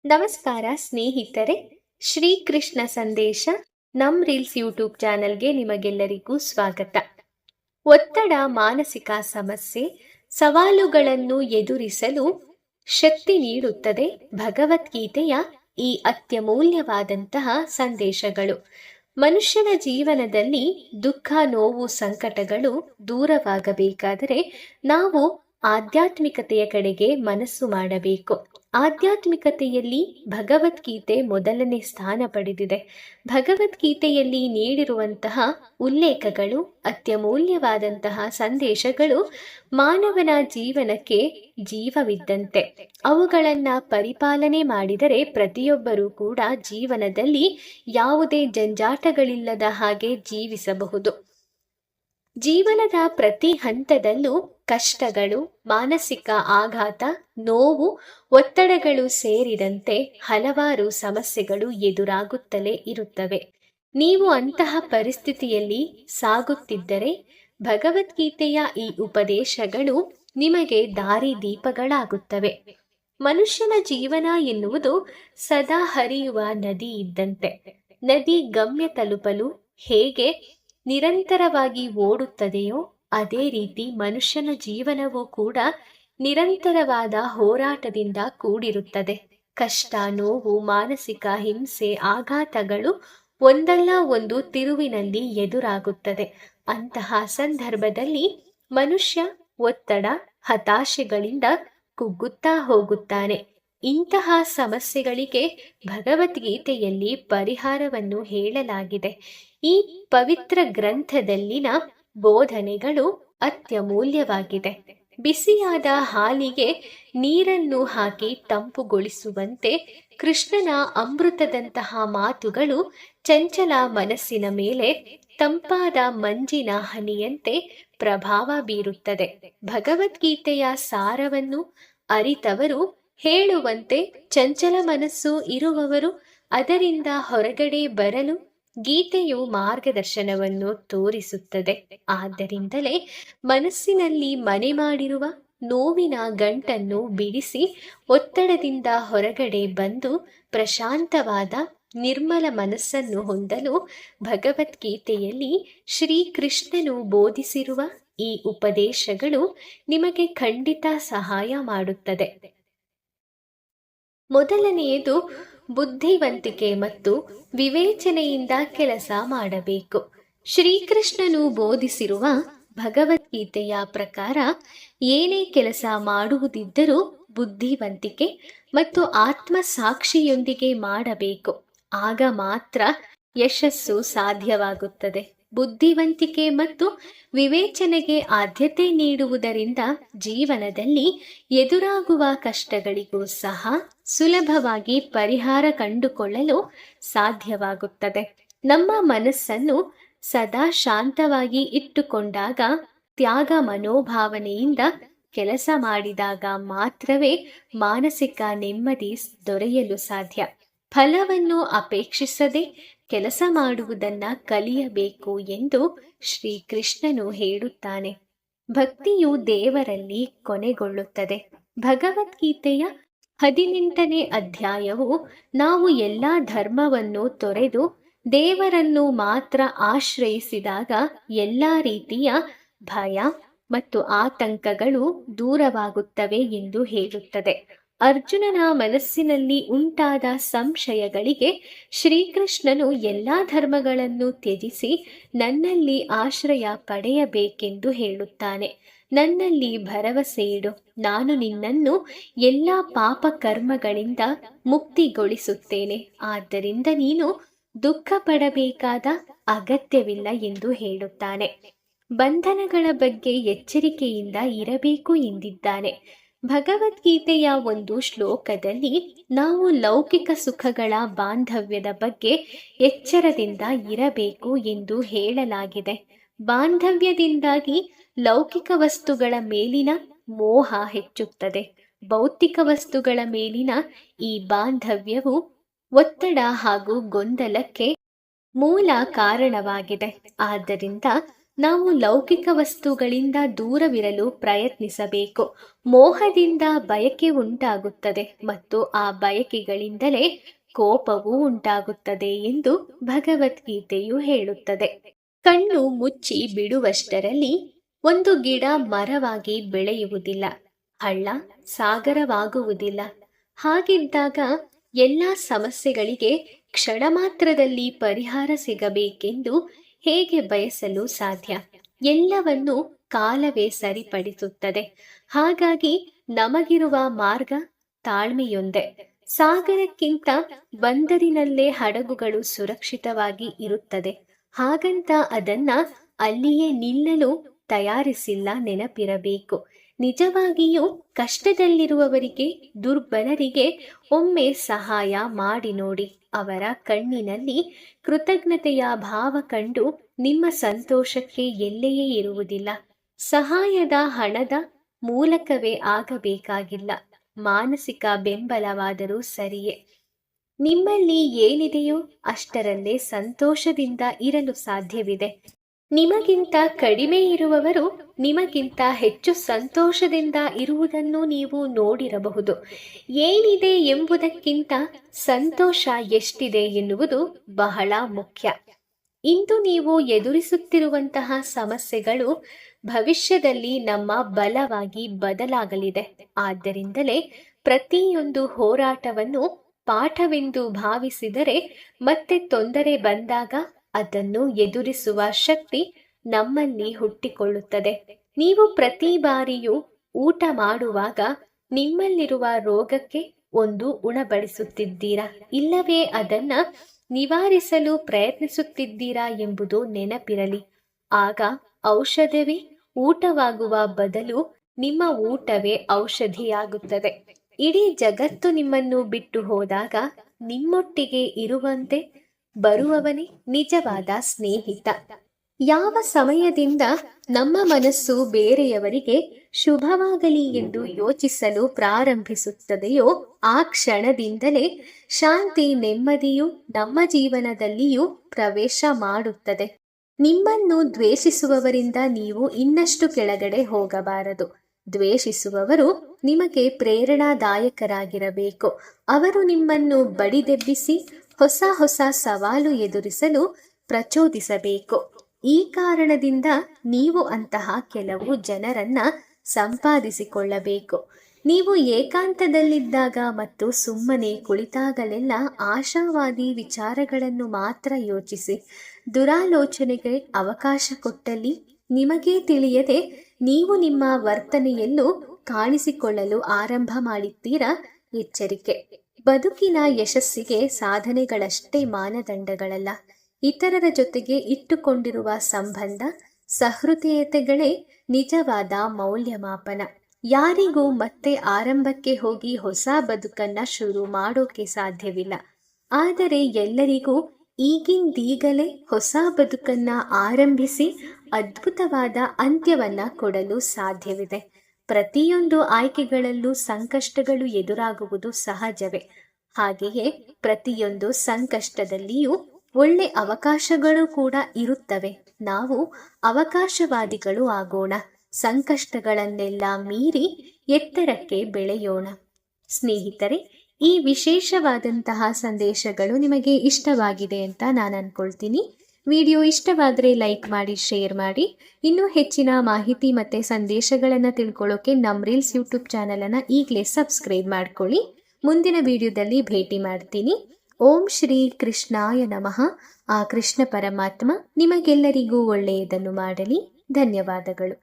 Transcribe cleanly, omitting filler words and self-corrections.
ನಮಸ್ಕಾರ ಸ್ನೇಹಿತರೆ, ಶ್ರೀಕೃಷ್ಣ ಸಂದೇಶ ನಮ್ ರೀಲ್ಸ್ ಯೂಟ್ಯೂಬ್ ಚಾನಲ್ಗೆ ನಿಮಗೆಲ್ಲರಿಗೂ ಸ್ವಾಗತ. ಒತ್ತಡ ಮಾನಸಿಕ ಸಮಸ್ಯೆ ಸವಾಲುಗಳನ್ನು ಎದುರಿಸಲು ಶಕ್ತಿ ನೀಡುತ್ತದೆ. ಭಗವದ್ಗೀತೆಯ ಈ ಅತ್ಯಮೂಲ್ಯವಾದಂತಹ ಸಂದೇಶಗಳು ಮನುಷ್ಯನ ಜೀವನದಲ್ಲಿ ದುಃಖ, ನೋವು, ಸಂಕಟಗಳು ದೂರವಾಗಬೇಕಾದರೆ ನಾವು ಆಧ್ಯಾತ್ಮಿಕತೆಯ ಕಡೆಗೆ ಮನಸ್ಸು ಮಾಡಬೇಕು. ಆಧ್ಯಾತ್ಮಿಕತೆಯಲ್ಲಿ ಭಗವದ್ಗೀತೆ ಮೊದಲನೇ ಸ್ಥಾನ ಪಡೆದಿದೆ. ಭಗವದ್ಗೀತೆಯಲ್ಲಿ ನೀಡಿರುವಂತಹ ಉಲ್ಲೇಖಗಳು, ಅತ್ಯಮೂಲ್ಯವಾದಂತಹ ಸಂದೇಶಗಳು ಮಾನವನ ಜೀವನಕ್ಕೆ ಜೀವವಿದ್ದಂತೆ. ಅವುಗಳನ್ನು ಪರಿಪಾಲನೆ ಮಾಡಿದರೆ ಪ್ರತಿಯೊಬ್ಬರೂ ಕೂಡ ಜೀವನದಲ್ಲಿ ಯಾವುದೇ ಜಂಜಾಟಗಳಿಲ್ಲದ ಹಾಗೆ ಜೀವಿಸಬಹುದು. ಜೀವನದ ಪ್ರತಿ ಹಂತದಲ್ಲೂ ಕಷ್ಟಗಳು, ಮಾನಸಿಕ ಆಘಾತ, ನೋವು, ಒತ್ತಡಗಳು ಸೇರಿದಂತೆ ಹಲವಾರು ಸಮಸ್ಯೆಗಳು ಎದುರಾಗುತ್ತಲೇ ಇರುತ್ತವೆ. ನೀವು ಅಂತಹ ಪರಿಸ್ಥಿತಿಯಲ್ಲಿ ಸಾಗುತ್ತಿದ್ದರೆ ಭಗವದ್ಗೀತೆಯ ಈ ಉಪದೇಶಗಳು ನಿಮಗೆ ದಾರಿದೀಪಗಳಾಗುತ್ತವೆ. ಮನುಷ್ಯನ ಜೀವನ ಎನ್ನುವುದು ಸದಾ ಹರಿಯುವ ನದಿ ಇದ್ದಂತೆ. ನದಿ ಗಮ್ಯ ತಲುಪಲು ಹೇಗೆ ನಿರಂತರವಾಗಿ ಓಡುತ್ತದೆಯೋ ಅದೇ ರೀತಿ ಮನುಷ್ಯನ ಜೀವನವೂ ಕೂಡ ನಿರಂತರವಾದ ಹೋರಾಟದಿಂದ ಕೂಡಿರುತ್ತದೆ. ಕಷ್ಟ, ನೋವು, ಮಾನಸಿಕ ಹಿಂಸೆ, ಆಘಾತಗಳು ಒಂದಲ್ಲ ಒಂದು ತಿರುವಿನಲ್ಲಿ ಎದುರಾಗುತ್ತದೆ. ಅಂತಹ ಸಂದರ್ಭದಲ್ಲಿ ಮನುಷ್ಯ ಒತ್ತಡ, ಹತಾಶೆಗಳಿಂದ ಕುಗ್ಗುತ್ತಾ ಹೋಗುತ್ತಾನೆ. ಇಂತಹ ಸಮಸ್ಯೆಗಳಿಗೆ ಭಗವದ್ಗೀತೆಯಲ್ಲಿ ಪರಿಹಾರವನ್ನು ಹೇಳಲಾಗಿದೆ. ಈ ಪವಿತ್ರ ಗ್ರಂಥದಲ್ಲಿನ ಬೋಧನೆಗಳು ಅತ್ಯಮೂಲ್ಯವಾಗಿದೆ. ಬಿಸಿಯಾದ ಹಾಲಿಗೆ ನೀರನ್ನು ಹಾಕಿ ತಂಪುಗೊಳಿಸುವಂತೆ ಕೃಷ್ಣನ ಅಮೃತದಂತಹ ಮಾತುಗಳು ಚಂಚಲ ಮನಸ್ಸಿನ ಮೇಲೆ ತಂಪಾದ ಮಂಜಿನ ಹನಿಯಂತೆ ಪ್ರಭಾವ ಬೀರುತ್ತದೆ. ಭಗವದ್ಗೀತೆಯ ಸಾರವನ್ನು ಅರಿತವರು ಹೇಳುವಂತೆ ಚಂಚಲ ಮನಸ್ಸು ಇರುವವರು ಅದರಿಂದ ಹೊರಗಡೆ ಬರಲು ಗೀತೆಯು ಮಾರ್ಗದರ್ಶನವನ್ನು ತೋರಿಸುತ್ತದೆ. ಆದ್ದರಿಂದಲೇ ಮನಸ್ಸಿನಲ್ಲಿ ಮನೆ ಮಾಡಿರುವ ನೋವಿನ ಗಂಟನ್ನು ಬಿಡಿಸಿ ಒತ್ತಡದಿಂದ ಹೊರಗಡೆ ಬಂದು ಪ್ರಶಾಂತವಾದ ನಿರ್ಮಲ ಮನಸ್ಸನ್ನು ಹೊಂದಲು ಭಗವದ್ಗೀತೆಯಲ್ಲಿ ಶ್ರೀಕೃಷ್ಣನು ಬೋಧಿಸಿರುವ ಈ ಉಪದೇಶಗಳು ನಿಮಗೆ ಖಂಡಿತ ಸಹಾಯ ಮಾಡುತ್ತದೆ. ಮೊದಲನೆಯದು ಬುದ್ಧಿವಂತಿಕೆ ಮತ್ತು ವಿವೇಚನೆಯಿಂದ ಕೆಲಸ ಮಾಡಬೇಕು. ಶ್ರೀಕೃಷ್ಣನು ಬೋಧಿಸಿರುವ ಭಗವದ್ಗೀತೆಯ ಪ್ರಕಾರ ಏನೇ ಕೆಲಸ ಮಾಡುವುದಿದ್ದರೂ ಬುದ್ಧಿವಂತಿಕೆ ಮತ್ತು ಆತ್ಮಸಾಕ್ಷಿಯೊಂದಿಗೆ ಮಾಡಬೇಕು. ಆಗ ಮಾತ್ರ ಯಶಸ್ಸು ಸಾಧ್ಯವಾಗುತ್ತದೆ. ಬುದ್ಧಿವಂತಿಕೆ ಮತ್ತು ವಿವೇಚನೆಗೆ ಆದ್ಯತೆ ನೀಡುವುದರಿಂದ ಜೀವನದಲ್ಲಿ ಎದುರಾಗುವ ಕಷ್ಟಗಳಿಗೂ ಸಹ ಸುಲಭವಾಗಿ ಪರಿಹಾರ ಕಂಡುಕೊಳ್ಳಲು ಸಾಧ್ಯವಾಗುತ್ತದೆ. ನಮ್ಮ ಮನಸ್ಸನ್ನು ಸದಾ ಶಾಂತವಾಗಿ ಇಟ್ಟುಕೊಂಡಾಗ, ತ್ಯಾಗ ಮನೋಭಾವನೆಯಿಂದ ಕೆಲಸ ಮಾಡಿದಾಗ ಮಾತ್ರವೇ ಮಾನಸಿಕ ನೆಮ್ಮದಿ ದೊರೆಯಲು ಸಾಧ್ಯ. ಫಲವನ್ನು ಅಪೇಕ್ಷಿಸದೆ ಕೆಲಸ ಮಾಡುವುದನ್ನ ಕಲಿಯಬೇಕು ಎಂದು ಶ್ರೀಕೃಷ್ಣನು ಹೇಳುತ್ತಾನೆ. ಭಕ್ತಿಯು ದೇವರಲ್ಲಿ ಕೊನೆಗೊಳ್ಳುತ್ತದೆ. ಭಗವದ್ಗೀತೆಯ 18ನೇ ಅಧ್ಯಾಯವು ನಾವು ಎಲ್ಲ ಧರ್ಮವನ್ನು ತೊರೆದು ದೇವರನ್ನು ಮಾತ್ರ ಆಶ್ರಯಿಸಿದಾಗ ಎಲ್ಲ ರೀತಿಯ ಭಯ ಮತ್ತು ಆತಂಕಗಳು ದೂರವಾಗುತ್ತವೆ ಎಂದು ಹೇಳುತ್ತದೆ. ಅರ್ಜುನನ ಮನಸ್ಸಿನಲ್ಲಿ ಉಂಟಾದ ಸಂಶಯಗಳಿಗೆ ಶ್ರೀಕೃಷ್ಣನು ಎಲ್ಲ ಧರ್ಮಗಳನ್ನು ತ್ಯಜಿಸಿ ನನ್ನಲ್ಲಿ ಆಶ್ರಯ ಪಡೆಯಬೇಕೆಂದು ಹೇಳುತ್ತಾನೆ. ನನ್ನಲ್ಲಿ ಭರವಸೆ ಇಡು, ನಾನು ನಿನ್ನನ್ನು ಎಲ್ಲ ಪಾಪ ಕರ್ಮಗಳಿಂದ ಮುಕ್ತಿಗೊಳಿಸುತ್ತೇನೆ. ಆದ್ದರಿಂದ ನೀನು ದುಃಖ ಪಡಬೇಕಾದ ಅಗತ್ಯವಿಲ್ಲ ಎಂದು ಹೇಳುತ್ತಾನೆ. ಬಂಧನಗಳ ಬಗ್ಗೆ ಎಚ್ಚರಿಕೆಯಿಂದ ಇರಬೇಕು ಎಂದಿದ್ದಾನೆ. ಭಗವದ್ಗೀತೆಯ ಒಂದು ಶ್ಲೋಕದಲ್ಲಿ ನಾವು ಲೌಕಿಕ ಸುಖಗಳ ಬಾಂಧವ್ಯದ ಬಗ್ಗೆ ಎಚ್ಚರದಿಂದ ಇರಬೇಕು ಎಂದು ಹೇಳಲಾಗಿದೆ. ಬಾಂಧವ್ಯದಿಂದಾಗಿ ಲೌಕಿಕ ವಸ್ತುಗಳ ಮೇಲಿನ ಮೋಹ ಹೆಚ್ಚುತ್ತದೆ. ಭೌತಿಕ ವಸ್ತುಗಳ ಮೇಲಿನ ಈ ಬಾಂಧವ್ಯವು ಒತ್ತಡ ಹಾಗೂ ಗೊಂದಲಕ್ಕೆ ಮೂಲ ಕಾರಣವಾಗಿದೆ. ಆದ್ದರಿಂದ ನಾವು ಲೌಕಿಕ ವಸ್ತುಗಳಿಂದ ದೂರವಿರಲು ಪ್ರಯತ್ನಿಸಬೇಕು. ಮೋಹದಿಂದ ಬಯಕೆ ಉಂಟಾಗುತ್ತದೆ ಮತ್ತು ಆ ಬಯಕೆಗಳಿಂದಲೇ ಕೋಪವೂ ಉಂಟಾಗುತ್ತದೆ ಎಂದು ಭಗವದ್ಗೀತೆಯು ಹೇಳುತ್ತದೆ. ಕಣ್ಣು ಮುಚ್ಚಿ ಬಿಡುವಷ್ಟರಲ್ಲಿ ಒಂದು ಗಿಡ ಮರವಾಗಿ ಬೆಳೆಯುವುದಿಲ್ಲ, ಹಳ್ಳ ಸಾಗರವಾಗುವುದಿಲ್ಲ. ಹಾಗಿದ್ದಾಗ ಎಲ್ಲ ಸಮಸ್ಯೆಗಳಿಗೆ ಕ್ಷಣ ಮಾತ್ರದಲ್ಲಿ ಪರಿಹಾರ ಸಿಗಬೇಕೆಂದು ಹೇಗೆ ಬಯಸಲು ಸಾಧ್ಯ? ಎಲ್ಲವನ್ನು ಕಾಲವೇ ಸರಿಪಡಿಸುತ್ತದೆ. ಹಾಗಾಗಿ ನಮಗಿರುವ ಮಾರ್ಗ ತಾಳ್ಮೆಯೊಂದೇ. ಸಾಗರಕ್ಕಿಂತ ಬಂದರಿನಲ್ಲೇ ಹಡಗುಗಳು ಸುರಕ್ಷಿತವಾಗಿ ಇರುತ್ತದೆ. ಹಾಗಂತ ಅದನ್ನ ಅಲ್ಲಿಯೇ ನಿಲ್ಲಲು ತಯಾರಿಸಿಲ್ಲ, ನೆನಪಿರಬೇಕು. ನಿಜವಾಗಿಯೂ ಕಷ್ಟದಲ್ಲಿರುವವರಿಗೆ, ದುರ್ಬಲರಿಗೆ ಒಮ್ಮೆ ಸಹಾಯ ಮಾಡಿ ನೋಡಿ. ಅವರ ಕಣ್ಣಿನಲ್ಲಿ ಕೃತಜ್ಞತೆಯ ಭಾವ ಕಂಡು ನಿಮ್ಮ ಸಂತೋಷಕ್ಕೆ ಎಲ್ಲೆಯೇ ಇರುವುದಿಲ್ಲ. ಸಹಾಯದ ಹಣದ ಮೂಲಕವೇ ಆಗಬೇಕಾಗಿಲ್ಲ, ಮಾನಸಿಕ ಬೆಂಬಲವಾದರೂ ಸರಿಯೇ. ನಿಮ್ಮಲ್ಲಿ ಏನಿದೆಯೋ ಅಷ್ಟರಲ್ಲೇ ಸಂತೋಷದಿಂದ ಇರಲು ಸಾಧ್ಯವಿದೆ. ನಿಮಗಿಂತ ಕಡಿಮೆ ಇರುವವರು ನಿಮಗಿಂತ ಹೆಚ್ಚು ಸಂತೋಷದಿಂದ ಇರುವುದನ್ನು ನೀವು ನೋಡಿರಬಹುದು. ಏನಿದೆ ಎಂಬುದಕ್ಕಿಂತ ಸಂತೋಷ ಎಷ್ಟಿದೆ ಎನ್ನುವುದು ಬಹಳ ಮುಖ್ಯ. ಇಂದು ನೀವು ಎದುರಿಸುತ್ತಿರುವಂತಹ ಸಮಸ್ಯೆಗಳು ಭವಿಷ್ಯದಲ್ಲಿ ನಮ್ಮ ಬಲವಾಗಿ ಬದಲಾಗಲಿದೆ. ಆದ್ದರಿಂದಲೇ ಪ್ರತಿಯೊಂದು ಹೋರಾಟವನ್ನು ಪಾಠವೆಂದು ಭಾವಿಸಿದರೆ ಮತ್ತೆ ತೊಂದರೆ ಬಂದಾಗ ಅದನ್ನು ಎದುರಿಸುವ ಶಕ್ತಿ ನಮ್ಮಲ್ಲಿ ಹುಟ್ಟಿಕೊಳ್ಳುತ್ತದೆ. ನೀವು ಪ್ರತಿ ಬಾರಿಯೂ ಊಟ ಮಾಡುವಾಗ ನಿಮ್ಮಲ್ಲಿರುವ ರೋಗಕ್ಕೆ ಒಂದು ಉಣಬಡಿಸುತ್ತಿದ್ದೀರಾ, ಇಲ್ಲವೇ ಅದನ್ನ ನಿವಾರಿಸಲು ಪ್ರಯತ್ನಿಸುತ್ತಿದ್ದೀರಾ ಎಂಬುದು ನೆನಪಿರಲಿ. ಆಗ ಔಷಧವೇ ಊಟವಾಗುವ ಬದಲು ನಿಮ್ಮ ಊಟವೇ ಔಷಧಿಯಾಗುತ್ತದೆ. ಇಡೀ ಜಗತ್ತು ನಿಮ್ಮನ್ನು ಬಿಟ್ಟು ಹೋದಾಗ ನಿಮ್ಮೊಟ್ಟಿಗೆ ಇರುವಂತೆ ಬರುವವನೇ ನಿಜವಾದ ಸ್ನೇಹಿತ. ಯಾವ ಸಮಯದಿಂದ ನಮ್ಮ ಮನಸ್ಸು ಬೇರೆಯವರಿಗೆ ಶುಭವಾಗಲಿ ಎಂದು ಯೋಚಿಸಲು ಪ್ರಾರಂಭಿಸುತ್ತದೆಯೋ ಆ ಕ್ಷಣದಿಂದಲೇ ಶಾಂತಿ, ನೆಮ್ಮದಿಯು ನಮ್ಮ ಜೀವನದಲ್ಲಿಯೂ ಪ್ರವೇಶ ಮಾಡುತ್ತದೆ. ನಿಮ್ಮನ್ನು ದ್ವೇಷಿಸುವವರಿಂದ ನೀವು ಇನ್ನಷ್ಟು ಕೆಳಗಡೆ ಹೋಗಬಾರದು. ದ್ವೇಷಿಸುವವರು ನಿಮಗೆ ಪ್ರೇರಣಾದಾಯಕರಾಗಿರಬೇಕು. ಅವರು ನಿಮ್ಮನ್ನು ಬಡಿದೆಬ್ಬಿಸಿ ಹೊಸ ಹೊಸ ಸವಾಲು ಎದುರಿಸಲು ಪ್ರಚೋದಿಸಬೇಕು. ಈ ಕಾರಣದಿಂದ ನೀವು ಅಂತಹ ಕೆಲವು ಜನರನ್ನ ಸಂಪಾದಿಸಿಕೊಳ್ಳಬೇಕು. ನೀವು ಏಕಾಂತದಲ್ಲಿದ್ದಾಗ ಮತ್ತು ಸುಮ್ಮನೆ ಕುಳಿತಾಗಲೆಲ್ಲ ಆಶಾವಾದಿ ವಿಚಾರಗಳನ್ನು ಮಾತ್ರ ಯೋಚಿಸಿ. ದುರಾಲೋಚನೆಗೆ ಅವಕಾಶ ಕೊಟ್ಟಲ್ಲಿ ನಿಮಗೇ ತಿಳಿಯದೆ ನೀವು ನಿಮ್ಮ ವರ್ತನೆಯಲ್ಲೂ ಕಾಣಿಸಿಕೊಳ್ಳಲು ಆರಂಭ ಮಾಡಿದ್ದೀರಾ. ಎಚ್ಚರಿಕೆ. ಬದುಕಿನ ಯಶಸ್ಸಿಗೆ ಸಾಧನೆಗಳಷ್ಟೇ ಮಾನದಂಡಗಳಲ್ಲ, ಇತರರ ಜೊತೆಗೆ ಇಟ್ಟುಕೊಂಡಿರುವ ಸಂಬಂಧ, ಸಹೃದಯತೆಗಳೇ ನಿಜವಾದ ಮೌಲ್ಯಮಾಪನ. ಯಾರಿಗೂ ಮತ್ತೆ ಆರಂಭಕ್ಕೆ ಹೋಗಿ ಹೊಸ ಬದುಕನ್ನ ಶುರು ಮಾಡೋಕೆ ಸಾಧ್ಯವಿಲ್ಲ. ಆದರೆ ಎಲ್ಲರಿಗೂ ಈಗಿಂದೀಗಲೇ ಹೊಸ ಬದುಕನ್ನ ಆರಂಭಿಸಿ ಅದ್ಭುತವಾದ ಅಂತ್ಯವನ್ನ ಕೊಡಲು ಸಾಧ್ಯವಿದೆ. ಪ್ರತಿಯೊಂದು ಆಯ್ಕೆಗಳಲ್ಲೂ ಸಂಕಷ್ಟಗಳು ಎದುರಾಗುವುದು ಸಹಜವೇ. ಹಾಗೆಯೇ ಪ್ರತಿಯೊಂದು ಸಂಕಷ್ಟದಲ್ಲಿಯೂ ಒಳ್ಳೆ ಅವಕಾಶಗಳು ಕೂಡ ಇರುತ್ತವೆ. ನಾವು ಅವಕಾಶವಾದಿಗಳು ಆಗೋಣ. ಸಂಕಷ್ಟಗಳನ್ನೆಲ್ಲ ಮೀರಿ ಎತ್ತರಕ್ಕೆ ಬೆಳೆಯೋಣ. ಸ್ನೇಹಿತರೆ, ಈ ವಿಶೇಷವಾದಂತಹ ಸಂದೇಶಗಳು ನಿಮಗೆ ಇಷ್ಟವಾಗಿದೆ ಅಂತ ನಾನು ಅನ್ಕೊಳ್ತೀನಿ. ವಿಡಿಯೋ ಇಷ್ಟವಾದರೆ ಲೈಕ್ ಮಾಡಿ, ಶೇರ್ ಮಾಡಿ. ಇನ್ನೂ ಹೆಚ್ಚಿನ ಮಾಹಿತಿ ಮತ್ತು ಸಂದೇಶಗಳನ್ನು ತಿಳ್ಕೊಳ್ಳೋಕೆ ನಮ್ಮ ರೀಲ್ಸ್ ಯೂಟ್ಯೂಬ್ ಚಾನಲನ್ನು ಈಗಲೇ ಸಬ್ಸ್ಕ್ರೈಬ್ ಮಾಡ್ಕೊಳ್ಳಿ. ಮುಂದಿನ ವಿಡಿಯೋದಲ್ಲಿ ಭೇಟಿ ಮಾಡ್ತೀನಿ. ಓಂ ಶ್ರೀ ಕೃಷ್ಣಾಯ ನಮಃ. ಆ ಕೃಷ್ಣ ಪರಮಾತ್ಮ ನಿಮಗೆಲ್ಲರಿಗೂ ಒಳ್ಳೆಯದನ್ನು ಮಾಡಲಿ. ಧನ್ಯವಾದಗಳು.